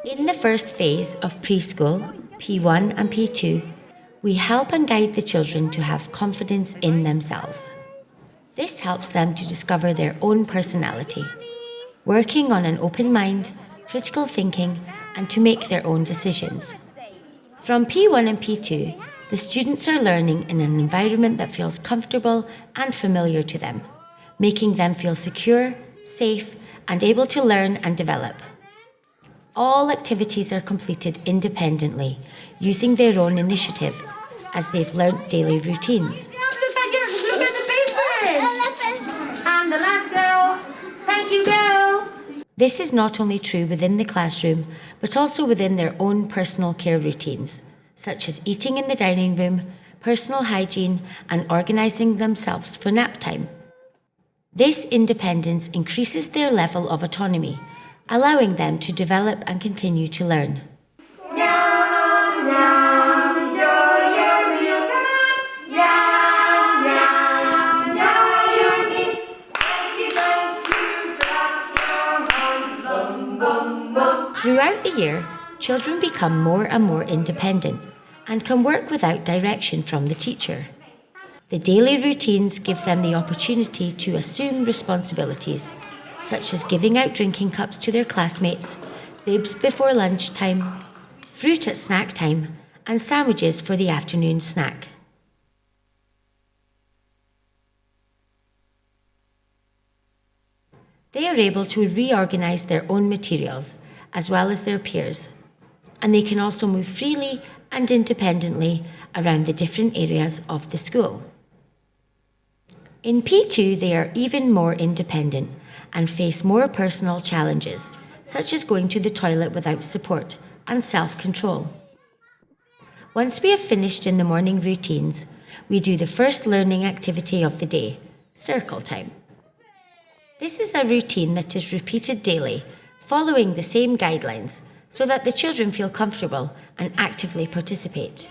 In the first phase of preschool, P1 and P2, we help and guide the children to have confidence in themselves. This helps them to discover their own personality, working on an open mind, critical thinking, and to make their own decisions. From P1 and P2, the students are learning in an environment that feels comfortable and familiar to them, making them feel secure, safe, and able to learn and develop. All activities are completed independently, using their own initiative, as they've learnt daily routines. Look at the paper! And the last girl. Thank you, girl. This is not only true within the classroom, but also within their own personal care routines, such as eating in the dining room, personal hygiene, and organising themselves for nap time. This independence increases their level of autonomy, allowing them to develop and continue to learn. Throughout the year, children become more and more independent and can work without direction from the teacher. The daily routines give them the opportunity to assume responsibilities, such as giving out drinking cups to their classmates, bibs before lunchtime, fruit at snack time, and sandwiches for the afternoon snack. They are able to reorganise their own materials, as well as their peers, and they can also move freely and independently around the different areas of the school. In P2, they are even more independent and face more personal challenges, such as going to the toilet without support and self-control. Once we have finished in the morning routines, we do the first learning activity of the day, circle time. This is a routine that is repeated daily, following the same guidelines, so that the children feel comfortable and actively participate.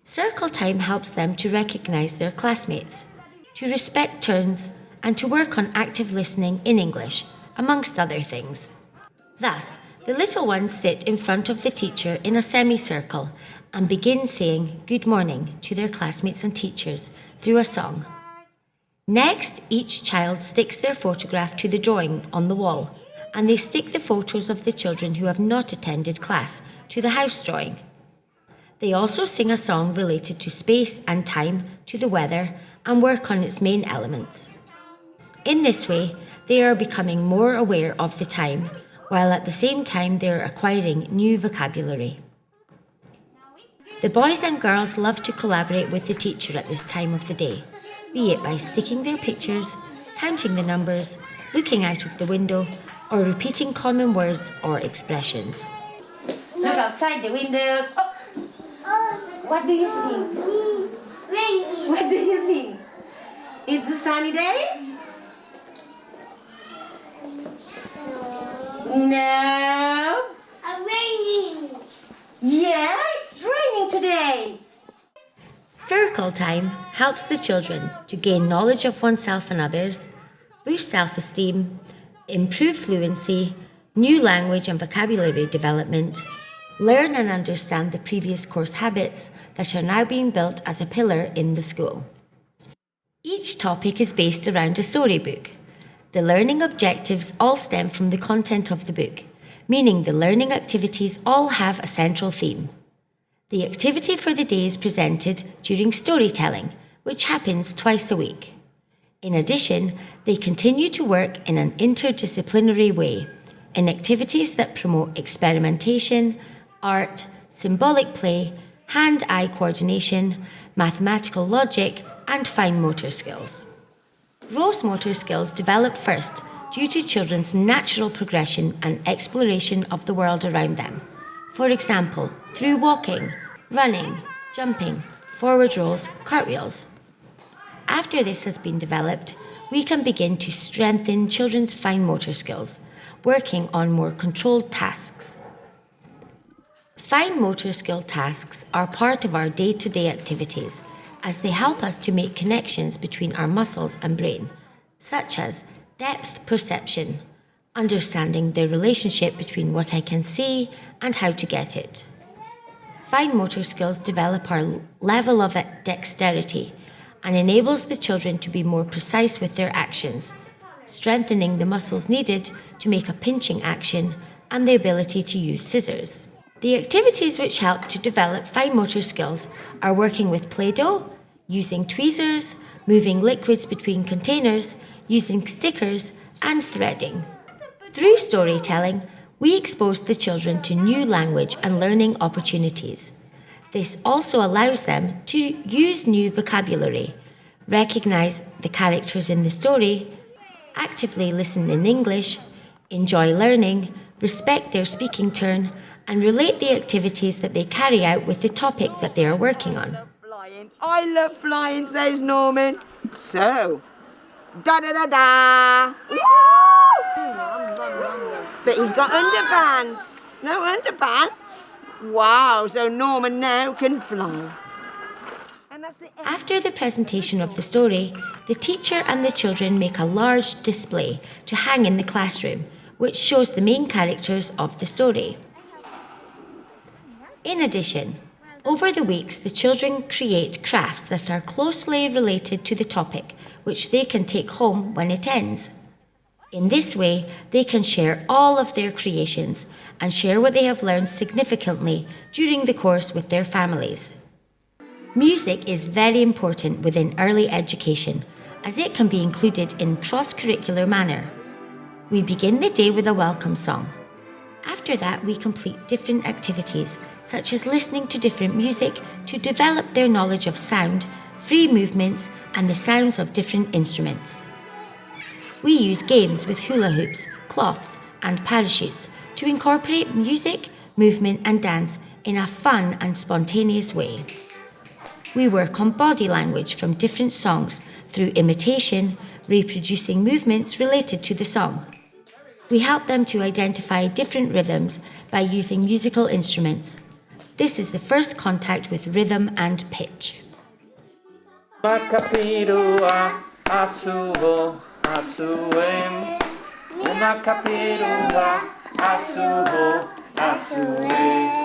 Circle time helps them to recognise their classmates, to respect turns, and to work on active listening in English, amongst other things. Thus, the little ones sit in front of the teacher in a semicircle and begin saying good morning to their classmates and teachers through a song. Next, each child sticks their photograph to the drawing on the wall, and they stick the photos of the children who have not attended class to the house drawing. They also sing a song related to space and time, to the weather, and work on its main elements. In this way, they are becoming more aware of the time, while at the same time they are acquiring new vocabulary. The boys and girls love to collaborate with the teacher at this time of the day, be it by sticking their pictures, counting the numbers, looking out of the window, or repeating common words or expressions. Look outside the windows. Oh. What do you think? Raining. What do you think? It's a sunny day? No. Raining. Yeah, it's raining today. Circle time helps the children to gain knowledge of oneself and others, boost self-esteem, improve fluency, new language and vocabulary development, learn and understand the previous course habits that are now being built as a pillar in the school. Each topic is based around a storybook. The learning objectives all stem from the content of the book, meaning the learning activities all have a central theme. The activity for the day is presented during storytelling, which happens twice a week. In addition, they continue to work in an interdisciplinary way, in activities that promote experimentation, art, symbolic play, hand-eye coordination, mathematical logic, and fine motor skills. Gross motor skills develop first due to children's natural progression and exploration of the world around them. For example, through walking, running, jumping, forward rolls, cartwheels. After this has been developed, we can begin to strengthen children's fine motor skills, working on more controlled tasks. Fine motor skill tasks are part of our day-to-day activities, as they help us to make connections between our muscles and brain, such as depth perception, understanding the relationship between what I can see and how to get it. Fine motor skills develop our level of dexterity and enables the children to be more precise with their actions, strengthening the muscles needed to make a pinching action and the ability to use scissors. The activities which help to develop fine motor skills are working with Play-Doh, using tweezers, moving liquids between containers, using stickers, and threading. Through storytelling, we expose the children to new language and learning opportunities. This also allows them to use new vocabulary, recognize the characters in the story, actively listen in English, enjoy learning, respect their speaking turn, and relate the activities that they carry out with the topic that they are working on. I love flying, says Norman. So, da-da-da-da! Woo! But he's got underpants. No underpants. Wow, so Norman now can fly. After the presentation of the story, the teacher and the children make a large display to hang in the classroom, which shows the main characters of the story. In addition, over the weeks, the children create crafts that are closely related to the topic, which they can take home when it ends. In this way, they can share all of their creations and share what they have learned significantly during the course with their families. Music is very important within early education, as it can be included in cross-curricular manner. We begin the day with a welcome song. After that, we complete different activities, such as listening to different music to develop their knowledge of sound, free movements, and the sounds of different instruments. We use games with hula hoops, cloths, and parachutes to incorporate music, movement, and dance in a fun and spontaneous way. We work on body language from different songs through imitation, reproducing movements related to the song. We help them to identify different rhythms by using musical instruments. This is the first contact with rhythm and pitch. Makapirua asuho asuem. Makapirua asuho asuem.